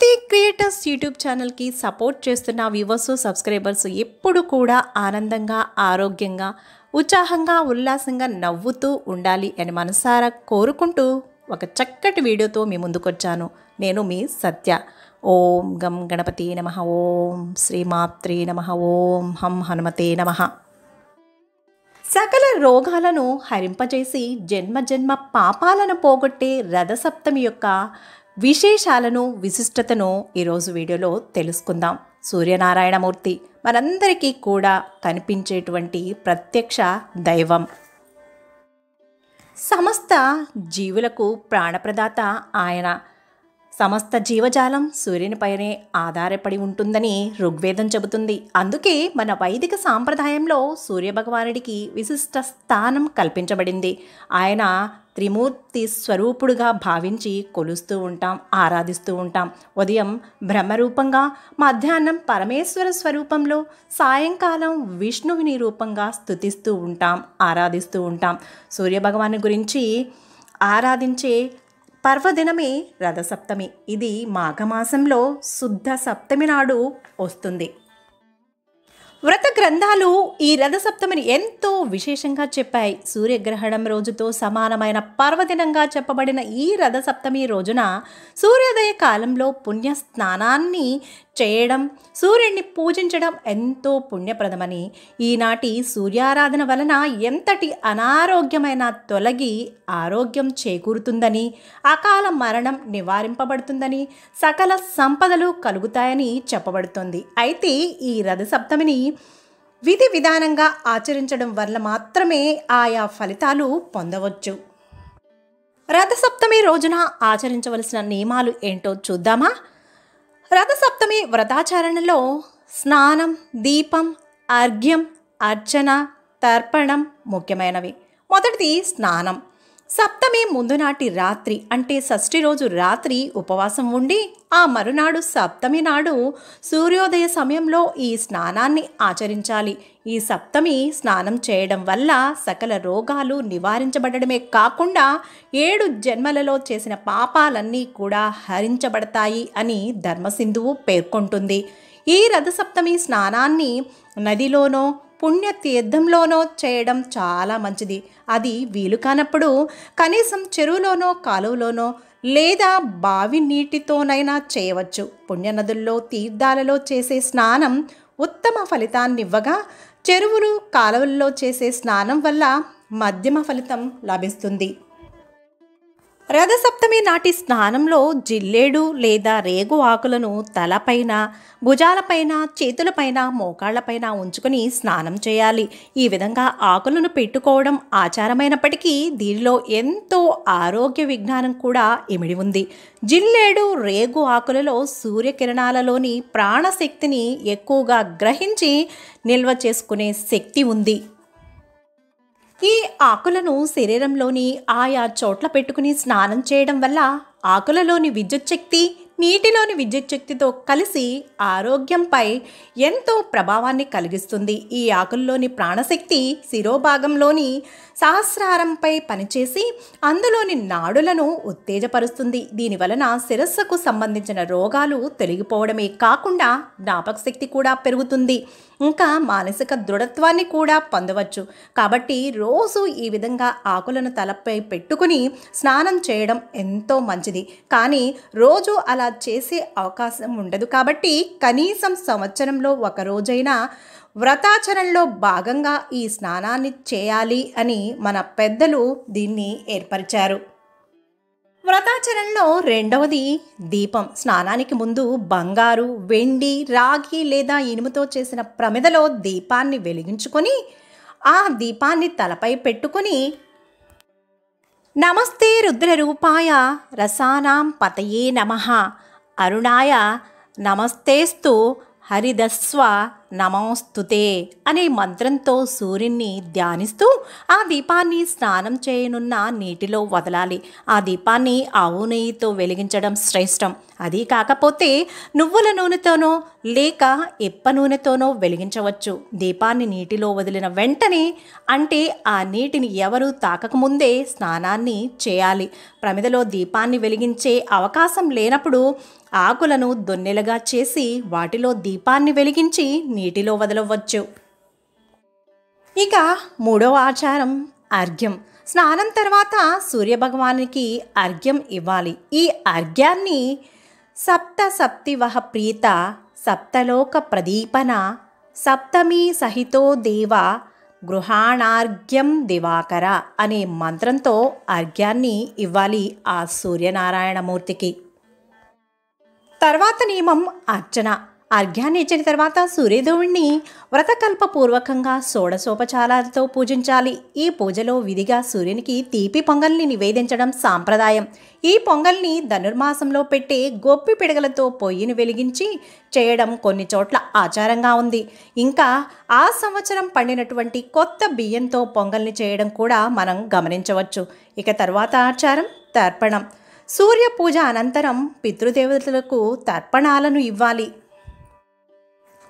నమస్తే creators YouTube ఛానల్కి support చేస్తున్న వ్యూవర్స్ సబ్స్క్రైబర్స్ ఎప్పుడు కూడా ఆనందంగా ఆరోగ్యంగా ఉత్సాహంగా ఉల్లాసంగా నవ్వుతూ ఉండాలి అని మనసారా కోరుకుంటూ ఒక చక్కటి వీడియోతో మీ ముందుకొచ్చాను. నేను మీ సత్య. ఓం గం గణపతి నమః, ఓం శ్రీమాత్రే నమః, ఓం హం హనుమతే నమః. సకల రోగాలను హరింపజేసి జన్మ జన్మ పాపాలను పోగొట్టే రథసప్తమి యొక్క విశేషాలను విశిష్టతను ఈరోజు వీడియోలో తెలుసుకుందాం. సూర్యనారాయణమూర్తి మనందరికీ కూడా కనిపించేటువంటి ప్రత్యక్ష దైవం. సమస్త జీవులకు ప్రాణప్రదాత ఆయన. సమస్త జీవజాలం సూర్యునిపైనే ఆధారపడి ఉంటుందని ఋగ్వేదం చెబుతుంది. అందుకే మన వైదిక సాంప్రదాయంలో సూర్యభగవానుడికి విశిష్ట స్థానం కల్పించబడింది. ఆయన త్రిమూర్తి స్వరూపుడుగా భావించి కొలుస్తూ ఉంటాం, ఆరాధిస్తూ ఉంటాం. ఉదయం బ్రహ్మరూపంగా, మధ్యాహ్నం పరమేశ్వర స్వరూపంలో, సాయంకాలం విష్ణువుని రూపంగా స్తుతిస్తూ ఉంటాం, ఆరాధిస్తూ ఉంటాం. సూర్యభగవాను గురించి ఆరాధించే పర్వదినమే రథసప్తమి. ఇది మాఘమాసంలో శుద్ధ సప్తమి నాడు వస్తుంది. వ్రత గ్రంథాలు ఈ రథసప్తమిని ఎంతో విశేషంగా చెప్పాయి. సూర్యగ్రహణం రోజుతో సమానమైన పర్వదినంగా చెప్పబడిన ఈ రథసప్తమి రోజున సూర్యోదయ కాలంలో పుణ్య స్నానాన్ని చేయడం, సూర్యుడిని పూజించడం ఎంతో పుణ్యప్రదమని, ఈనాటి సూర్యారాధన వలన ఎంతటి అనారోగ్యమైన తొలగి ఆరోగ్యం చేకూరుతుందని, అకాల మరణం నివారింపబడుతుందని, సకల సంపదలు కలుగుతాయని చెప్పబడుతుంది. అయితే ఈ రథసప్తమిని విధి విధానంగా ఆచరించడం వల్ల మాత్రమే ఆయా ఫలితాలు పొందవచ్చు. రథసప్తమి రోజున ఆచరించవలసిన నియమాలు ఏంటో చూద్దామా? రథసప్తమి వ్రతాచరణలో స్నానం, దీపం, అర్ఘ్యం, అర్చన, తర్పణం ముఖ్యమైనవి. మొదటిది స్నానం. సప్తమి ముందు నాటి రాత్రి అంటే షష్ఠి రోజు రాత్రి ఉపవాసం ఉండి ఆ మరునాడు సప్తమి నాడు సూర్యోదయ సమయంలో ఈ స్నానాన్ని ఆచరించాలి. ఈ సప్తమి స్నానం చేయడం వల్ల సకల రోగాలు నివారించబడమే కాకుండా 7 జన్మలలో చేసిన పాపాలన్నీ కూడా హరించబడతాయి అని ధర్మసింధువు పేర్కొంటుంది. ఈ రథసప్తమి స్నానాన్ని నదిలోనో పుణ్యతీర్థంలోనో చేయడం చాలా మంచిది. అది వీలు కానప్పుడు కనీసం చెరువులోనో కాలువలోనో లేదా బావి నీటితోనైనా చేయవచ్చు. పుణ్యనదుల్లో తీర్థాలలో చేసే స్నానం ఉత్తమ ఫలితాన్నివ్వగా, చెరువులు కాలువల్లో చేసే స్నానం వల్ల మధ్యమ ఫలితం లభిస్తుంది. రథసప్తమి నాటి స్నానంలో జిల్లేడు లేదా రేగు ఆకులను తలపైన, భుజాలపైన, చేతులపైన, మోకాళ్లపైన ఉంచుకొని స్నానం చేయాలి. ఈ విధంగా ఆకులను పెట్టుకోవడం ఆచారమైనప్పటికీ దీనిలో ఎంతో ఆరోగ్య విజ్ఞానం కూడా ఇమిడి ఉంది. జిల్లేడు, రేగు ఆకులలో సూర్యకిరణాలలోని ప్రాణశక్తిని ఎక్కువగా గ్రహించి నిల్వ చేసుకునే శక్తి ఉంది. ఈ ఆకులను శరీరంలోని ఆయా చోట్ల పెట్టుకుని స్నానం చేయడం వల్ల ఆకులలోని విద్యుత్ శక్తి నీటిలోని విద్యుత్ శక్తితో కలిసి ఆరోగ్యంపై ఎంతో ప్రభావాన్ని కలిగిస్తుంది. ఈ ఆకుల్లోని ప్రాణశక్తి శిరోభాగంలోని సహస్రారంపై పనిచేసి అందులోని నాడులను ఉత్తేజపరుస్తుంది. దీనివలన శిరస్సుకు సంబంధించిన రోగాలు తొలగిపోవడమే కాకుండా జ్ఞాపక శక్తి కూడా పెరుగుతుంది. ఇంకా మానసిక దృఢత్వాన్ని కూడా పొందవచ్చు. కాబట్టి రోజు ఈ విధంగా ఆకులను తలపై పెట్టుకుని స్నానం చేయడం ఎంతో మంచిది. కానీ రోజు అలా చేసే అవకాశం ఉండదు. కాబట్టి కనీసం సంవత్సరంలో ఒక రోజైనా వ్రతాచరణలో భాగంగా ఈ స్నానాన్ని చేయాలి అని మన పెద్దలు దీన్ని ఏర్పరిచారు. వ్రతాచరణలో రెండవది దీపం. స్నానానికి ముందు బంగారు, వెండి, రాగి లేదా ఇనుముతో చేసిన ప్రమిదలో దీపాన్ని వెలిగించుకొని ఆ దీపాన్ని తలపై పెట్టుకొని నమస్తే రుద్రరూపాయ రసానాం పతయే నమః, అరుణాయ నమస్తేస్తు హరిదస్వ నమోస్తుతే అనే మంత్రంతో సూర్యున్ని ధ్యానిస్తూ ఆ దీపాన్ని స్నానం చేయనున్న నీటిలో వదలాలి. ఆ దీపాన్ని ఆవు నెయ్యితో వెలిగించడం శ్రేష్టం. అది కాకపోతే నువ్వుల నూనెతోనో లేక ఇప్ప నూనెతోనో వెలిగించవచ్చు. దీపాన్ని నీటిలో వదిలిన వెంటనే, అంటే ఆ నీటిని ఎవరూ తాకకముందే స్నానాన్ని చేయాలి. ప్రమిదలో దీపాన్ని వెలిగించే అవకాశం లేనప్పుడు ఆకులను దొన్నెలుగా చేసి వాటిలో దీపాన్ని వెలిగించి నీటిలో వదలవచ్చు. ఇక మూడవ ఆచారం అర్ఘ్యం. స్నానం తర్వాత సూర్యభగవానికి అర్ఘ్యం ఇవ్వాలి. ఈ అర్ఘ్యాన్ని సప్తసప్తివహ ప్రీత సప్తలోక ప్రదీపన సప్తమీ సహితో దేవ గృహాణార్ఘ్యం దివాకర అనే మంత్రంతో అర్ఘ్యాన్ని ఇవ్వాలి ఆ సూర్యనారాయణమూర్తికి. తర్వాత నియమం అర్చన. అర్ఘ్యాన్ని ఇచ్చిన తర్వాత సూర్యదేవుణ్ణి వ్రతకల్పపూర్వకంగా షోడశోపచారాలతో పూజించాలి. ఈ పూజలో విధిగా సూర్యునికి తీపి పొంగల్ని నివేదించడం సాంప్రదాయం. ఈ పొంగల్ని ధనుర్మాసంలో పెట్టే గొప్పి పిడగలతో పొయ్యిని వెలిగించి చేయడం కొన్ని చోట్ల ఆచారంగా ఉంది. ఇంకా ఆ సంవత్సరం పండినటువంటి కొత్త బియ్యంతో పొంగల్ని చేయడం కూడా మనం గమనించవచ్చు. ఇక తర్వాత ఆచారం తర్పణం. సూర్య పూజ అనంతరం పితృదేవతలకు తర్పణాలను ఇవ్వాలి.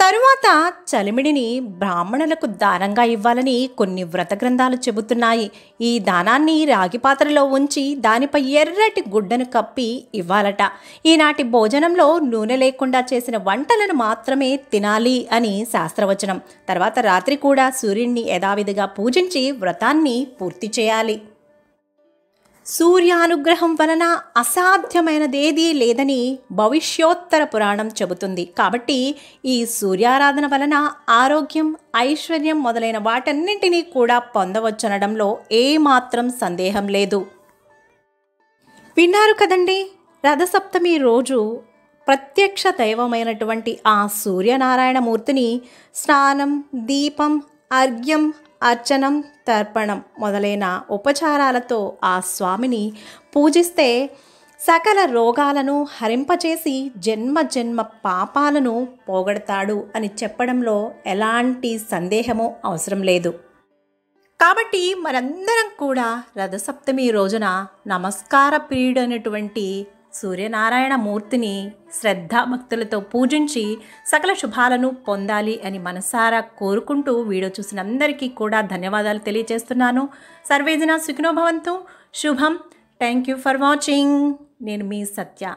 తరువాత చలిమిడిని బ్రాహ్మణులకు దానంగా ఇవ్వాలని కొన్ని వ్రత గ్రంథాలు చెబుతున్నాయి. ఈ దానాన్ని రాగి పాత్రలో ఉంచి దానిపై ఎర్రటి గుడ్డను కప్పి ఇవ్వాలట. ఈనాటి భోజనంలో నూనె లేకుండా చేసిన వంటలను మాత్రమే తినాలి అని శాస్త్రవచనం. తర్వాత రాత్రి కూడా సూర్యుడిని యథావిధిగా పూజించి వ్రతాన్ని పూర్తి చేయాలి. సూర్యానుగ్రహం వలన అసాధ్యమైనదేదీ లేదని భవిష్యోత్తర పురాణం చెబుతుంది. కాబట్టి ఈ సూర్యారాధన వలన ఆరోగ్యం, ఐశ్వర్యం మొదలైన వాటన్నింటినీ కూడా పొందవచ్చనడంలో ఏమాత్రం సందేహం లేదు. విన్నారు కదండి, రథసప్తమి రోజు ప్రత్యక్ష దైవమైనటువంటి ఆ సూర్యనారాయణమూర్తిని స్నానం, దీపం, అర్ఘ్యం, అర్చనం, తర్పణం మొదలైన ఉపచారాలతో ఆ స్వామిని పూజిస్తే సకల రోగాలను హరింపచేసి జన్మ జన్మ పాపాలను పోగొడతాడు అని చెప్పడంలో ఎలాంటి సందేహమూ అవసరం లేదు. కాబట్టి మనందరం కూడా రథసప్తమి రోజున నమస్కార ప్రియుడైనటువంటి సూర్యనారాయణ మూర్తిని శ్రద్ధాభక్తులతో పూజించి సకల శుభాలను పొందాలి అని మనసారా కోరుకుంటూ వీడియో చూసిన అందరికీ కూడా ధన్యవాదాలు తెలియజేస్తున్నాను. సర్వేజన సుఖినో భవంతు. శుభం. Thank you for watching. నేను మీ సత్య.